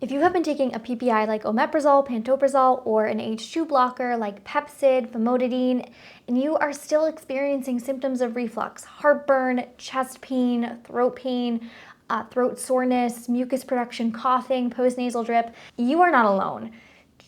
If you have been taking a PPI like omeprazole, pantoprazole, or an H2 blocker like Pepcid, famotidine, and you are still experiencing symptoms of reflux, heartburn, chest pain, throat soreness, mucus production, coughing, postnasal drip, you are not alone.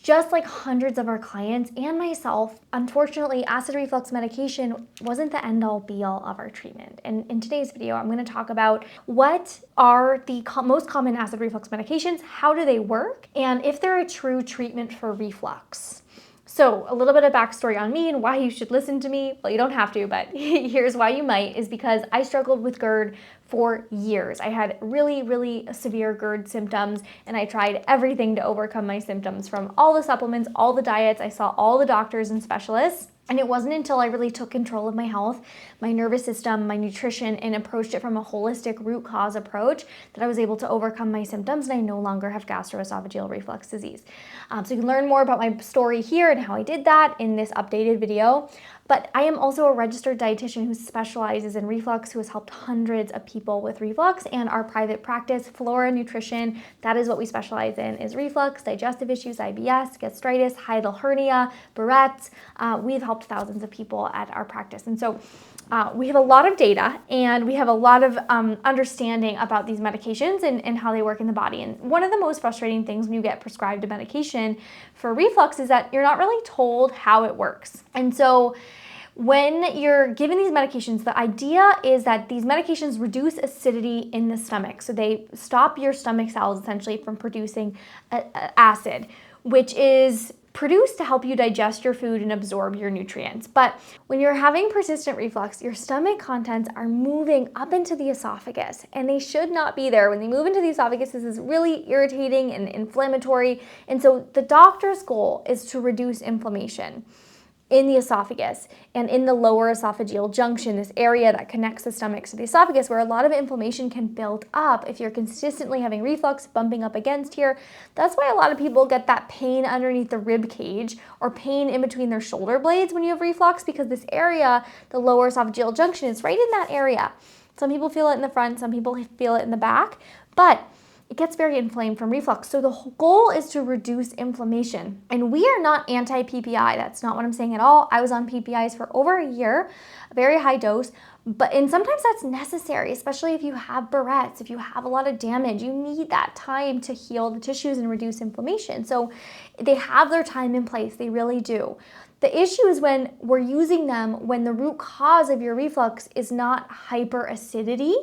Just like hundreds of our clients and myself, unfortunately, acid reflux medication wasn't the end-all be-all of our treatment. And in today's video, I'm going to talk about what are the most common acid reflux medications, how do they work, and if they're a true treatment for reflux. So a little bit of backstory on me and why you should listen to me. Well, you don't have to, but here's why you might, is because I struggled with GERD for years. I had really, really severe GERD symptoms, and I tried everything to overcome my symptoms, from all the supplements, all the diets. I saw all the doctors and specialists. And it wasn't until I really took control of my health, my nervous system, my nutrition, and approached it from a holistic root cause approach that I was able to overcome my symptoms, and I no longer have gastroesophageal reflux disease. So you can learn more about my story here and how I did that in this updated video. But I am also a registered dietitian who specializes in reflux, who has helped hundreds of people with reflux, and our private practice, Flora Nutrition, that is what we specialize in, is reflux, digestive issues, IBS, gastritis, hiatal hernia, Barrett's. We've helped thousands of people at our practice. And so we have a lot of data, and we have a lot of understanding about these medications and how they work in the body. And one of the most frustrating things when you get prescribed a medication for reflux is that you're not really told how it works. And so when you're given these medications, the idea is that these medications reduce acidity in the stomach. So they stop your stomach cells essentially from producing acid, which is produced to help you digest your food and absorb your nutrients. But when you're having persistent reflux, your stomach contents are moving up into the esophagus, and they should not be there. When they move into the esophagus, this is really irritating and inflammatory. And so the doctor's goal is to reduce inflammation in the esophagus and in the lower esophageal junction, this area that connects the stomach to the esophagus, where a lot of inflammation can build up if you're consistently having reflux bumping up against here. That's why a lot of people get that pain underneath the rib cage or pain in between their shoulder blades when you have reflux, because this area, the lower esophageal junction, is right in that area. Some people feel it in the front, some people feel it in the back, but it gets very inflamed from reflux. So the goal is to reduce inflammation. And we are not anti-PPI. That's not what I'm saying at all. I was on PPIs for over a year, a very high dose, and sometimes that's necessary, especially if you have Barrett's, if you have a lot of damage. You need that time to heal the tissues and reduce inflammation. So they have their time in place, they really do. The issue is when we're using them when the root cause of your reflux is not hyperacidity,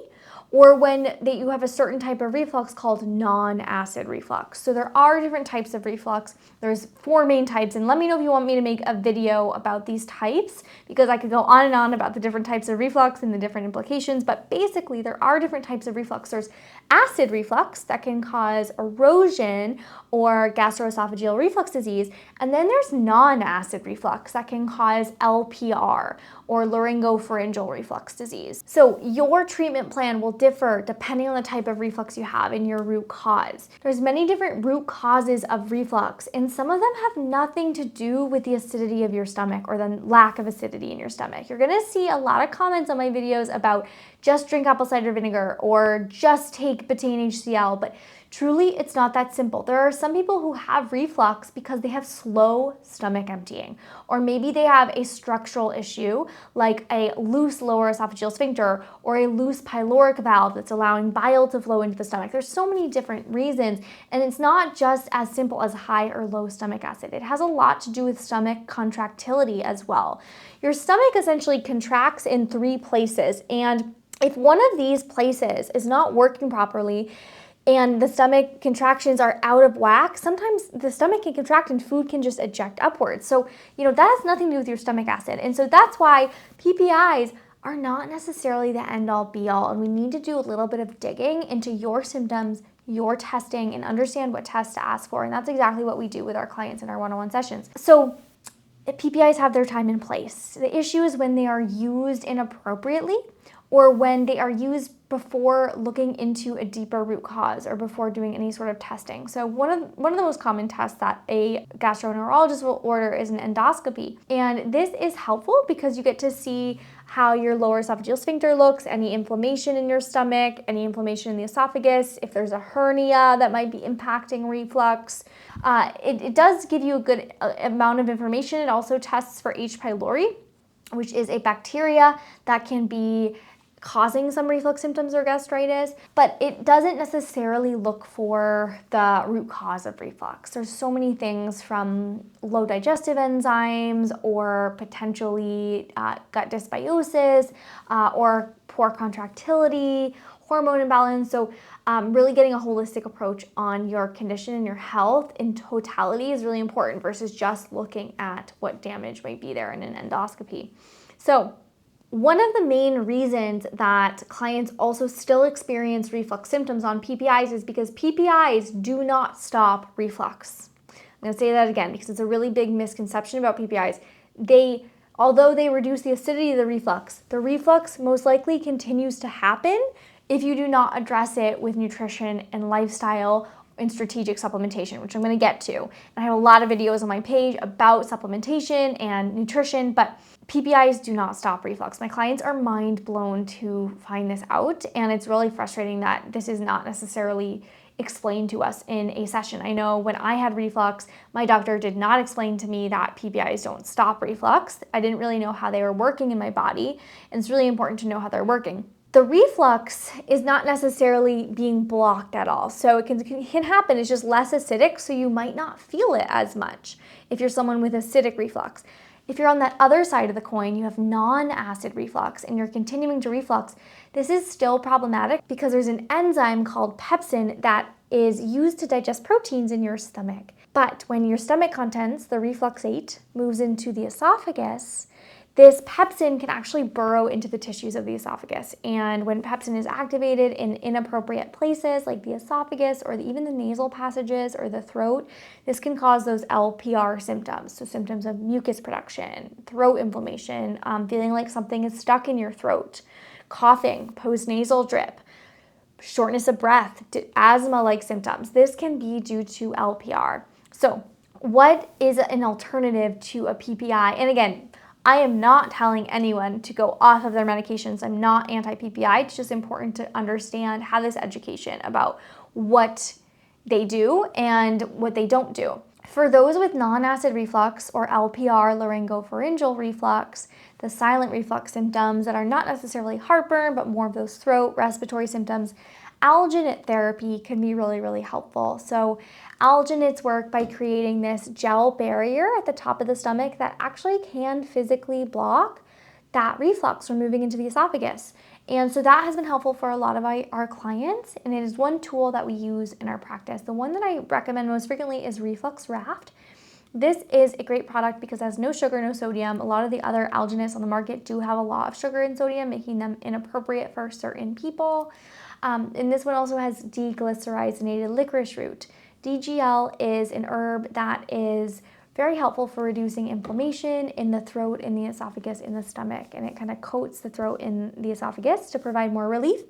or when you have a certain type of reflux called non-acid reflux. So there are different types of reflux. There's 4 main types, and let me know if you want me to make a video about these types, because I could go on and on about the different types of reflux and the different implications, but basically there are different types of reflux. There's acid reflux that can cause erosion or gastroesophageal reflux disease, and then there's non-acid reflux that can cause LPR or laryngopharyngeal reflux disease. So your treatment plan will differ depending on the type of reflux you have in your root cause. There's many different root causes of reflux, and some of them have nothing to do with the acidity of your stomach or the lack of acidity in your stomach. You're gonna see a lot of comments on my videos about just drink apple cider vinegar or just take betaine HCl, but truly, it's not that simple. There are some people who have reflux because they have slow stomach emptying, or maybe they have a structural issue like a loose lower esophageal sphincter or a loose pyloric valve that's allowing bile to flow into the stomach. There's so many different reasons, and it's not just as simple as high or low stomach acid. It has a lot to do with stomach contractility as well. Your stomach essentially contracts in 3 places, and if one of these places is not working properly, and the stomach contractions are out of whack, sometimes the stomach can contract and food can just eject upwards. So, that has nothing to do with your stomach acid. And so that's why PPIs are not necessarily the end-all be-all, and we need to do a little bit of digging into your symptoms, your testing, and understand what tests to ask for. And that's exactly what we do with our clients in our one-on-one sessions. So PPIs have their time in place. The issue is when they are used inappropriately, or when they are used before looking into a deeper root cause or before doing any sort of testing. So one of the most common tests that a gastroenterologist will order is an endoscopy. And this is helpful because you get to see how your lower esophageal sphincter looks, any inflammation in your stomach, any inflammation in the esophagus, if there's a hernia that might be impacting reflux. It does give you a good amount of information. It also tests for H. pylori, which is a bacteria that can be causing some reflux symptoms or gastritis, but it doesn't necessarily look for the root cause of reflux. There's so many things from low digestive enzymes or potentially gut dysbiosis or poor contractility, hormone imbalance. So really getting a holistic approach on your condition and your health in totality is really important versus just looking at what damage might be there in an endoscopy. So one of the main reasons that clients also still experience reflux symptoms on PPIs is because PPIs do not stop reflux. I'm going to say that again because it's a really big misconception about PPIs. Although they reduce the acidity of the reflux most likely continues to happen if you do not address it with nutrition and lifestyle and strategic supplementation, which I'm going to get to. And I have a lot of videos on my page about supplementation and nutrition, but PPIs do not stop reflux. My clients are mind blown to find this out, and it's really frustrating that this is not necessarily explained to us in a session. I know when I had reflux, my doctor did not explain to me that PPIs don't stop reflux. I didn't really know how they were working in my body, and it's really important to know how they're working. The reflux is not necessarily being blocked at all. So it can happen, it's just less acidic, so you might not feel it as much if you're someone with acidic reflux. If you're on that other side of the coin, you have non-acid reflux and you're continuing to reflux, this is still problematic because there's an enzyme called pepsin that is used to digest proteins in your stomach. But when your stomach contents, the refluxate, moves into the esophagus, this pepsin can actually burrow into the tissues of the esophagus. And when pepsin is activated in inappropriate places like the esophagus or even the nasal passages or the throat, this can cause those LPR symptoms. So symptoms of mucus production, throat inflammation, feeling like something is stuck in your throat, coughing, postnasal drip, shortness of breath, asthma-like symptoms. This can be due to LPR. So what is an alternative to a PPI? And again, I am not telling anyone to go off of their medications. I'm not anti-PPI. It's just important to understand, have this education about what they do and what they don't do. For those with non-acid reflux or LPR, laryngopharyngeal reflux, the silent reflux symptoms that are not necessarily heartburn, but more of those throat, respiratory symptoms, alginate therapy can be really, really helpful. So alginates work by creating this gel barrier at the top of the stomach that actually can physically block that reflux from moving into the esophagus. And so that has been helpful for a lot of our clients, and it is one tool that we use in our practice. The one that I recommend most frequently is Reflux Raft. This is a great product because it has no sugar, no sodium. A lot of the other alginates on the market do have a lot of sugar and sodium, making them inappropriate for certain people. And this one also has deglycyrrhizated licorice root. DGL is an herb that is very helpful for reducing inflammation in the throat, in the esophagus, in the stomach, and it kind of coats the throat in the esophagus to provide more relief.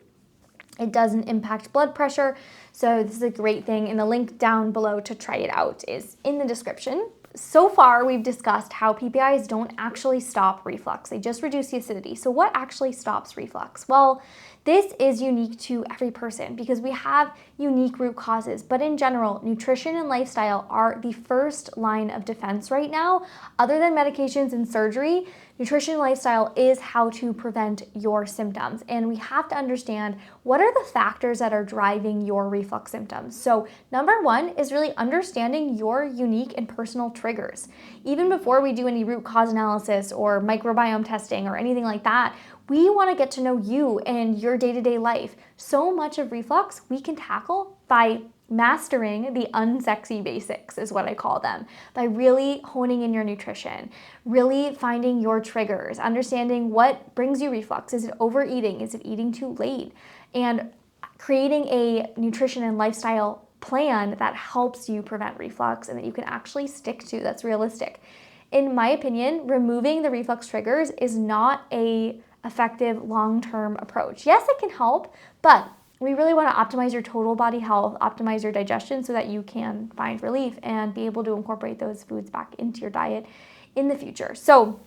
It doesn't impact blood pressure, so this is a great thing, and the link down below to try it out is in the description. So far, we've discussed how PPIs don't actually stop reflux. They just reduce the acidity. So what actually stops reflux? Well, this is unique to every person because we have unique root causes, but in general, nutrition and lifestyle are the first line of defense right now. Other than medications and surgery, nutrition and lifestyle is how to prevent your symptoms. And we have to understand what are the factors that are driving your reflux symptoms. So number one is really understanding your unique and personal triggers. Even before we do any root cause analysis or microbiome testing or anything like that, we want to get to know you and your day-to-day life. So much of reflux we can tackle by mastering the unsexy basics is what I call them, by really honing in your nutrition, really finding your triggers, understanding what brings you reflux. Is it overeating? Is it eating too late? And creating a nutrition and lifestyle plan that helps you prevent reflux and that you can actually stick to, that's realistic. In my opinion, removing the reflux triggers is not a effective long-term approach. Yes, it can help, but we really want to optimize your total body health, optimize your digestion so that you can find relief and be able to incorporate those foods back into your diet in the future. So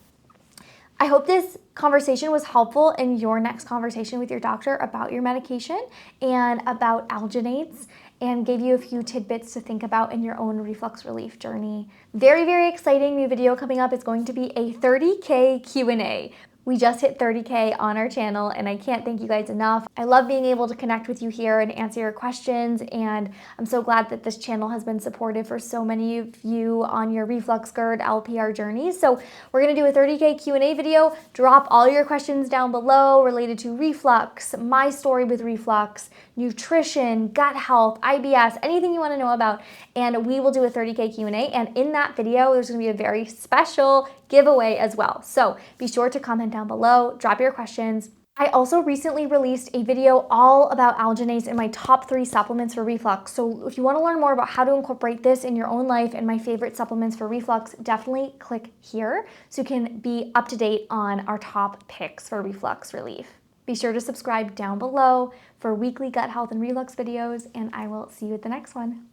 I hope this conversation was helpful in your next conversation with your doctor about your medication and about alginates, and gave you a few tidbits to think about in your own reflux relief journey. Very, very exciting new video coming up. It's going to be a 30K Q&A. We just hit 30K on our channel, and I can't thank you guys enough. I love being able to connect with you here and answer your questions, and I'm so glad that this channel has been supportive for so many of you on your reflux GERD LPR journeys. So we're gonna do a 30K Q&A video. Drop all your questions down below related to reflux, my story with reflux, nutrition, gut health, IBS, anything you wanna know about, and we will do a 30K Q&A, and in that video, there's gonna be a very special giveaway as well. So be sure to comment down below, drop your questions. I also recently released a video all about alginates and my top 3 supplements for reflux. So if you want to learn more about how to incorporate this in your own life and my favorite supplements for reflux, definitely click here so you can be up to date on our top picks for reflux relief. Be sure to subscribe down below for weekly gut health and reflux videos, and I will see you at the next one.